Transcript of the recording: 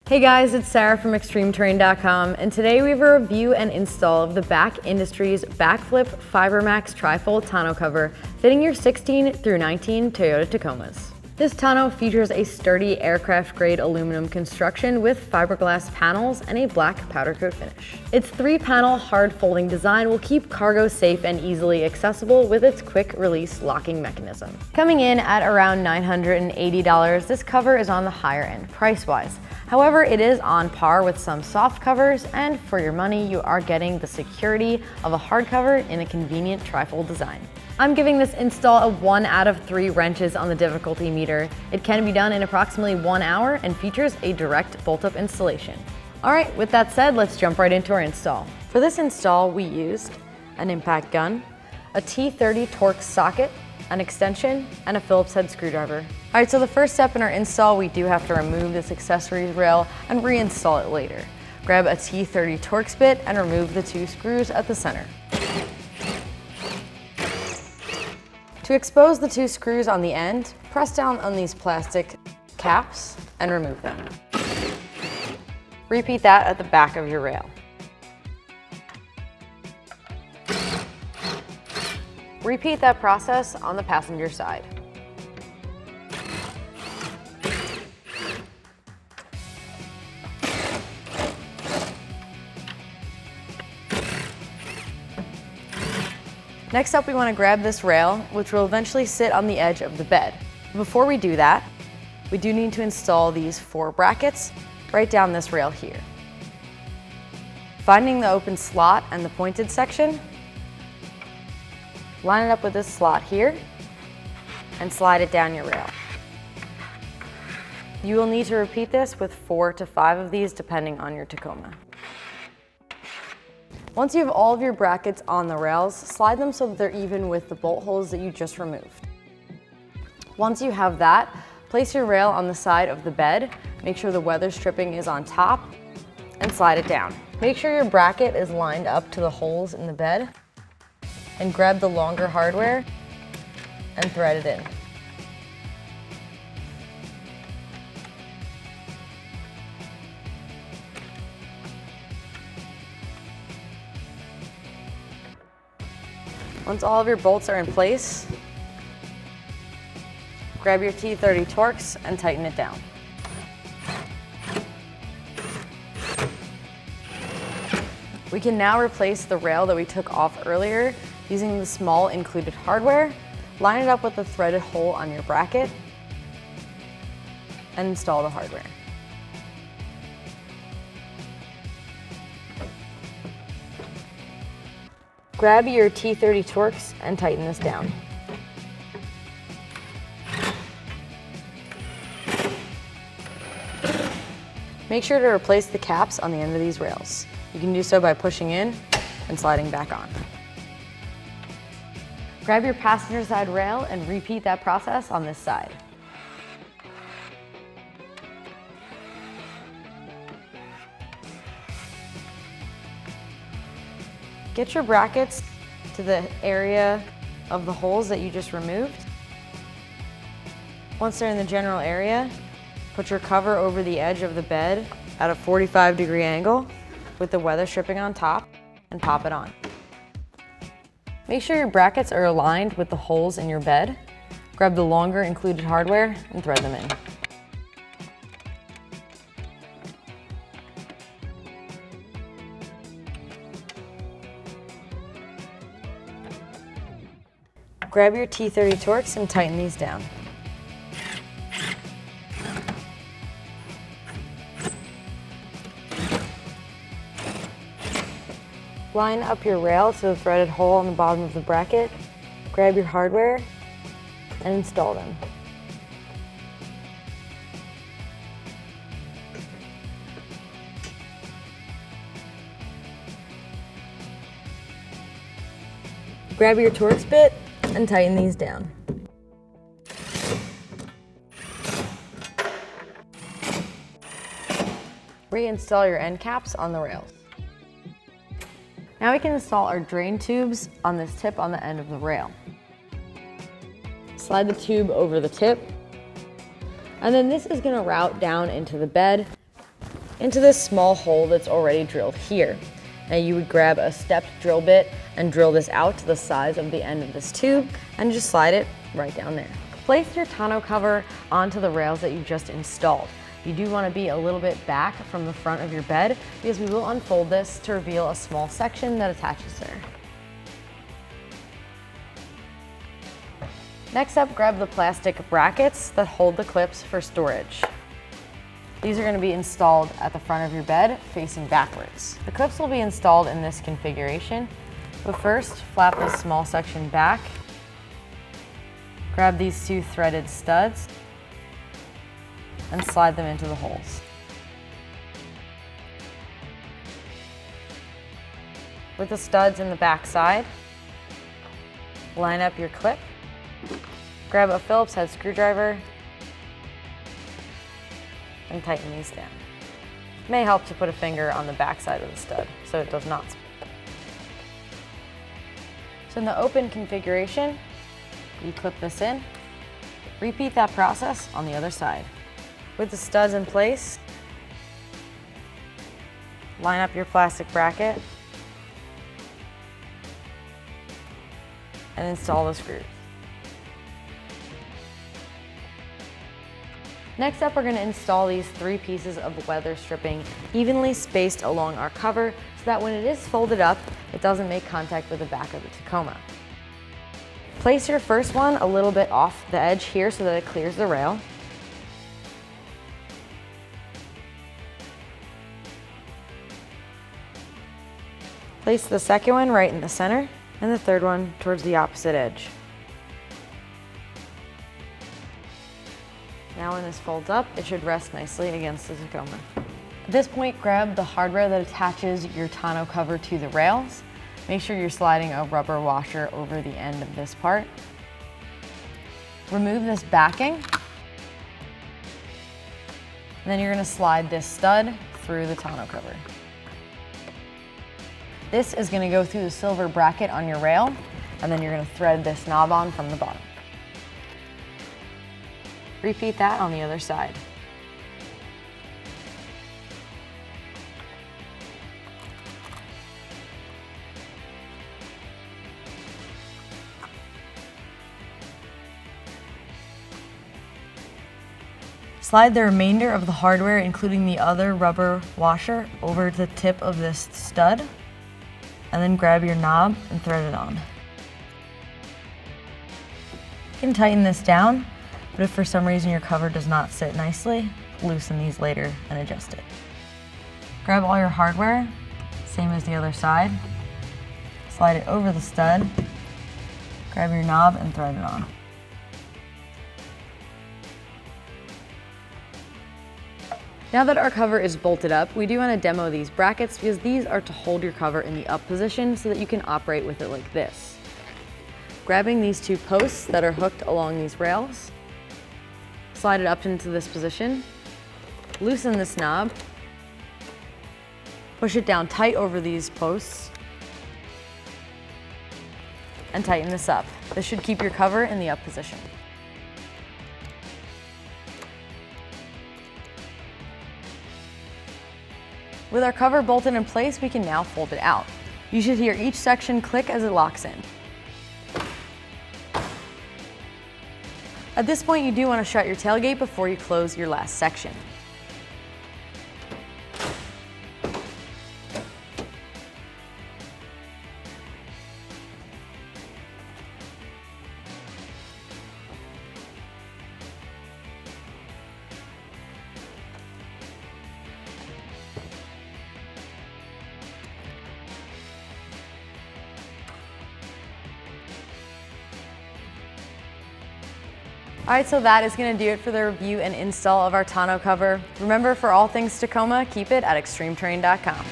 Hey guys, it's Sarah from ExtremeTerrain.com, and today we have a review and install of the BAK Industries BAKFlip FiberMax Trifold tonneau cover, fitting your 16 through 19 Toyota Tacomas. This tonneau features a sturdy aircraft-grade aluminum construction with fiberglass panels and a black powder coat finish. Its 3-panel hard-folding design will keep cargo safe and easily accessible with its quick-release locking mechanism. Coming in at around $980, this cover is on the higher end price-wise. However, it is on par with some soft covers, and for your money, you are getting the security of a hardcover in a convenient trifold design. I'm giving this install a 1 out of 3 wrenches on the difficulty meter. It can be done in approximately 1 hour and features a direct bolt-up installation. All right, with that said, let's jump right into our install. For this install, we used an impact gun, a T30 Torx socket, an extension, and a Phillips head screwdriver. All right, so the first step in our install, we do have to remove this accessories rail and reinstall it later. Grab a T30 Torx bit and remove the 2 screws at the center. To expose the 2 screws on the end, press down on these plastic caps and remove them. Repeat that at the back of your rail. Repeat that process on the passenger side. Next up, we want to grab this rail, which will eventually sit on the edge of the bed. Before we do that, we do need to install these 4 brackets right down this rail here. Finding the open slot and the pointed section, line it up with this slot here and slide it down your rail. You will need to repeat this with 4 to 5 of these depending on your Tacoma. Once you have all of your brackets on the rails, slide them so that they're even with the bolt holes that you just removed. Once you have that, place your rail on the side of the bed, make sure the weather stripping is on top, and slide it down. Make sure your bracket is lined up to the holes in the bed, and grab the longer hardware and thread it in. Once all of your bolts are in place, grab your T30 Torx and tighten it down. We can now replace the rail that we took off earlier using the small included hardware. Line it up with the threaded hole on your bracket and install the hardware. Grab your T30 Torx and tighten this down. Make sure to replace the caps on the end of these rails. You can do so by pushing in and sliding back on. Grab your passenger side rail and repeat that process on this side. Get your brackets to the area of the holes that you just removed. Once they're in the general area, put your cover over the edge of the bed at a 45-degree angle with the weather stripping on top and pop it on. Make sure your brackets are aligned with the holes in your bed. Grab the longer included hardware and thread them in. Grab your T30 Torx and tighten these down. Line up your rail to the threaded hole on the bottom of the bracket. Grab your hardware and install them. Grab your Torx bit and tighten these down. Reinstall your end caps on the rails. Now we can install our drain tubes on this tip on the end of the rail. Slide the tube over the tip, and then this is going to route down into the bed into this small hole that's already drilled here. Now you would grab a stepped drill bit and drill this out to the size of the end of this tube and just slide it right down there. Place your tonneau cover onto the rails that you just installed. You do want to be a little bit back from the front of your bed because we will unfold this to reveal a small section that attaches there. Next up, grab the plastic brackets that hold the clips for storage. These are going to be installed at the front of your bed, facing backwards. The clips will be installed in this configuration, but first, flap this small section back. Grab these two threaded studs and slide them into the holes. With the studs in the back side, line up your clip. Grab a Phillips head screwdriver and tighten these down. It may help to put a finger on the back side of the stud so it does not split. So in the open configuration, you clip this in. Repeat that process on the other side. With the studs in place, line up your plastic bracket and install the screws. Next up, we're going to install these 3 pieces of weather stripping evenly spaced along our cover so that when it is folded up, it doesn't make contact with the back of the Tacoma. Place your first one a little bit off the edge here so that it clears the rail. Place the second one right in the center and the third one towards the opposite edge. Now when this folds up, it should rest nicely against the Tacoma. At this point, grab the hardware that attaches your tonneau cover to the rails. Make sure you're sliding a rubber washer over the end of this part. Remove this backing. And then you're going to slide this stud through the tonneau cover. This is going to go through the silver bracket on your rail, and then you're going to thread this knob on from the bottom. Repeat that on the other side. Slide the remainder of the hardware, including the other rubber washer, over the tip of this stud, and then grab your knob and thread it on. You can tighten this down, but if for some reason your cover does not sit nicely, loosen these later and adjust it. Grab all your hardware, same as the other side, slide it over the stud, grab your knob and thread it on. Now that our cover is bolted up, we do want to demo these brackets because these are to hold your cover in the up position so that you can operate with it like this. Grabbing these 2 posts that are hooked along these rails, slide it up into this position, loosen this knob, push it down tight over these posts, and tighten this up. This should keep your cover in the up position. With our cover bolted in place, we can now fold it out. You should hear each section click as it locks in. At this point, you do want to shut your tailgate before you close your last section. All right, so that is going to do it for the review and install of our tonneau cover. Remember, for all things Tacoma, keep it at ExtremeTerrain.com.